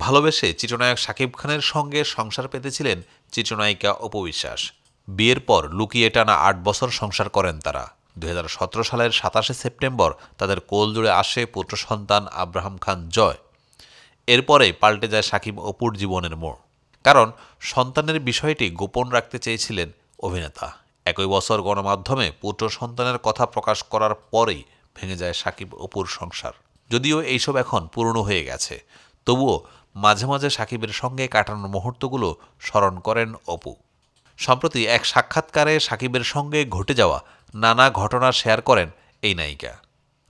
ভালোবেসে চিত্রনায়ক শাকিব খানের সঙ্গে সংসার পেতেছিলেন চিত্রনায়িকা অপু বিশ্বাস। বিয়ের পর লুকিয়ে টানা ৮ বছর সংসার করেন তারা। ২০১৭ সালের ২৭শে সেপ্টেম্বর তাদের কোলজুড়ে আসে পুত্র সন্তান আব্রাহাম খান জয়। এরপরে পাল্টে যায় শাকিব অপুর জীবনের মোড়। কারণ সন্তানের বিষয়টি গোপন রাখতে চেয়েছিলেন অভিনেতা। একই বছর গণমাধ্যমে পুত্র সন্তানের কথা প্রকাশ করার পরেই ভেঙে যায় শাকিব অপুর সংসার। যদিও এইসব এখন পুরনো হয়ে গেছে, তবুও মাঝে মাঝে শাকিবের সঙ্গে কাটানোর মুহূর্তগুলো স্মরণ করেন অপু। সম্প্রতি এক সাক্ষাৎকারে শাকিবের সঙ্গে ঘটে যাওয়া নানা ঘটনা শেয়ার করেন এই নায়িকা।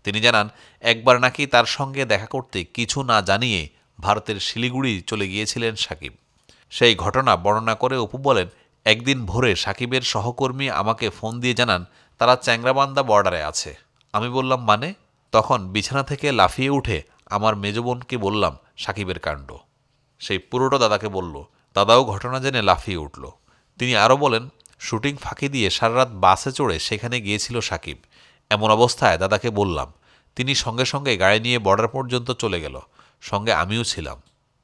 তিনি জানান, একবার নাকি তার সঙ্গে দেখা করতে কিছু না জানিয়ে ভারতের শিলিগুড়ি চলে গিয়েছিলেন শাকিব। সেই ঘটনা বর্ণনা করে অপু বলেন, একদিন ভোরে শাকিবের সহকর্মী আমাকে ফোন দিয়ে জানান তারা চ্যাংরাবান্ধা বর্ডারে আছে। আমি বললাম মানে? তখন বিছানা থেকে লাফিয়ে উঠে আমার মেজ বোনকে বললাম শাকিবের কাণ্ড। সেই পুরোটা দাদাকে বলল, দাদাও ঘটনা জেনে লাফিয়ে উঠল। তিনি আরও বলেন, শুটিং ফাঁকি দিয়ে সারারাত বাসে চড়ে সেখানে গিয়েছিল শাকিব। এমন অবস্থায় দাদাকে বললাম, তিনি সঙ্গে সঙ্গে গাড়ি নিয়ে বর্ডার পর্যন্ত চলে গেল, সঙ্গে আমিও ছিলাম।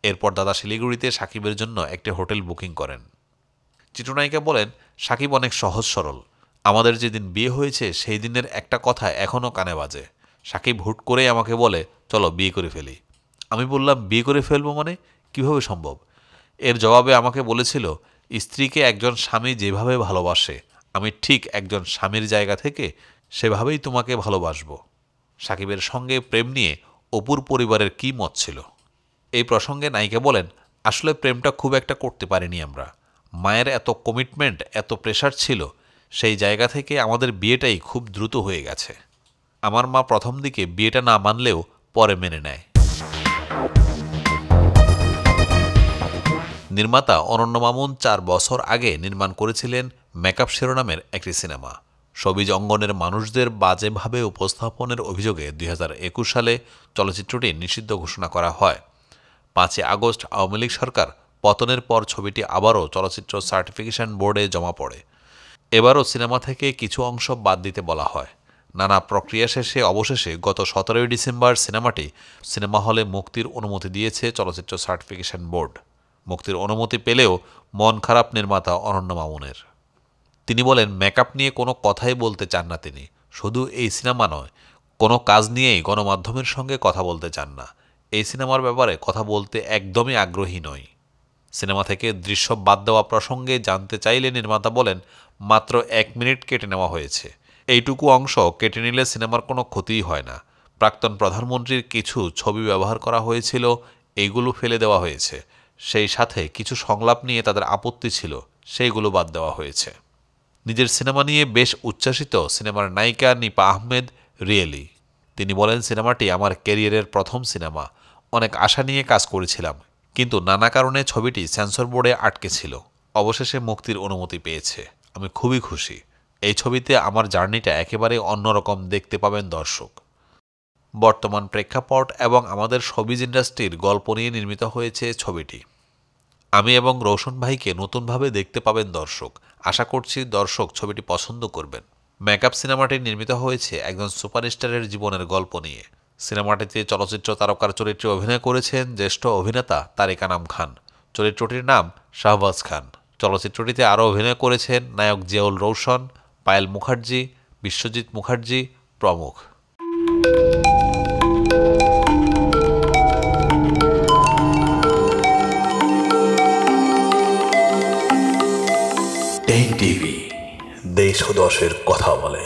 এরপর দাদা শিলিগুড়িতে শাকিবের জন্য একটি হোটেল বুকিং করেন। চিত্রনায়িকা বলেন, শাকিব অনেক সহজ সরল। আমাদের যেদিন বিয়ে হয়েছে সেই দিনের একটা কথা এখনও কানে বাজে। শাকিব হুট করেই আমাকে বলে, চলো বিয়ে করে ফেলি। আমি বললাম, বিয়ে করে ফেলবো মানে কিভাবে সম্ভব? এর জবাবে আমাকে বলেছিল, স্ত্রীকে একজন স্বামী যেভাবে ভালোবাসে আমি ঠিক একজন স্বামীর জায়গা থেকে সেভাবেই তোমাকে ভালোবাসবো। শাকিবের সঙ্গে প্রেম নিয়ে অপুর পরিবারের কী মত ছিল? এই প্রসঙ্গে নায়িকা বলেন, আসলে প্রেমটা খুব একটা করতে পারিনি আমরা। মায়ের এত কমিটমেন্ট, এত প্রেশার ছিল, সেই জায়গা থেকে আমাদের বিয়েটাই খুব দ্রুত হয়ে গেছে। আমার মা প্রথম দিকে বিয়েটা না মানলেও পরে মেনে নেয়। নির্মাতা অনন্য মামুন ৪ বছর আগে নির্মাণ করেছিলেন মেকআপ শিরোনামের একটি সিনেমা। সবিজ অঙ্গনের মানুষদের বাজেভাবে উপস্থাপনের অভিযোগে ২০২১ সালে চলচ্চিত্রটি নিষিদ্ধ ঘোষণা করা হয়। ৫ই আগস্ট আওয়ামী লীগ সরকার পতনের পর ছবিটি আবারও চলচ্চিত্র সার্টিফিকেশন বোর্ডে জমা পড়ে। এবারও সিনেমা থেকে কিছু অংশ বাদ দিতে বলা হয়। নানা প্রক্রিয়া শেষে অবশেষে গত ১৭ই ডিসেম্বর সিনেমাটি সিনেমা হলে মুক্তির অনুমতি দিয়েছে চলচ্চিত্র সার্টিফিকেশন বোর্ড। মুক্তির অনুমতি পেলেও মন খারাপ নির্মাতা অনন্য মামুনের। তিনি বলেন, মেকআপ নিয়ে কোনো কথাই বলতে চান না তিনি। শুধু এই সিনেমা নয়, কোনো কাজ নিয়েই গণমাধ্যমের সঙ্গে কথা বলতে চান না। এই সিনেমার ব্যাপারে কথা বলতে একদমই আগ্রহী নই। সিনেমা থেকে দৃশ্য বাদ দেওয়া প্রসঙ্গে জানতে চাইলে নির্মাতা বলেন, মাত্র ১ মিনিট কেটে নেওয়া হয়েছে। এইটুকু অংশ কেটে নিলে সিনেমার কোনো ক্ষতিই হয় না। প্রাক্তন প্রধানমন্ত্রীর কিছু ছবি ব্যবহার করা হয়েছিল, এইগুলো ফেলে দেওয়া হয়েছে। সেই সাথে কিছু সংলাপ নিয়ে তাদের আপত্তি ছিল, সেইগুলো বাদ দেওয়া হয়েছে। নিজের সিনেমা নিয়ে বেশ উচ্ছ্বাসিত সিনেমার নায়িকা নিপা আহমেদ রিয়েলি। তিনি বলেন, সিনেমাটি আমার ক্যারিয়ারের প্রথম সিনেমা। অনেক আশা নিয়ে কাজ করেছিলাম, কিন্তু নানা কারণে ছবিটি সেন্সর বোর্ডে আটকে ছিল। অবশেষে মুক্তির অনুমতি পেয়েছে। আমি খুবই খুশি। এই ছবিতে আমার জার্নিটা একেবারে অন্যরকম দেখতে পাবেন দর্শক। বর্তমান প্রেক্ষাপট এবং আমাদের শোবিজ ইন্ডাস্ট্রির গল্প নিয়ে নির্মিত হয়েছে ছবিটি। আমি এবং রৌশন ভাইকে নতুনভাবে দেখতে পাবেন দর্শক। আশা করছি দর্শক ছবিটি পছন্দ করবেন। মেকআপ সিনেমাটি নির্মিত হয়েছে একজন সুপারস্টারের জীবনের গল্প নিয়ে। সিনেমাটিতে চলচ্চিত্র তারকার চরিত্রে অভিনয় করেছেন জ্যেষ্ঠ অভিনেতা তারিক আনাম খান। চরিত্রটির নাম শাহবাজ খান। চলচ্চিত্রটিতে আরও অভিনয় করেছেন নায়ক জিয়াউল রৌশন, পায়েল মুখার্জি, বিশ্বজিৎ মুখার্জি প্রমুখ। টেক টিভি, দেশ ও দশের কথা বলে।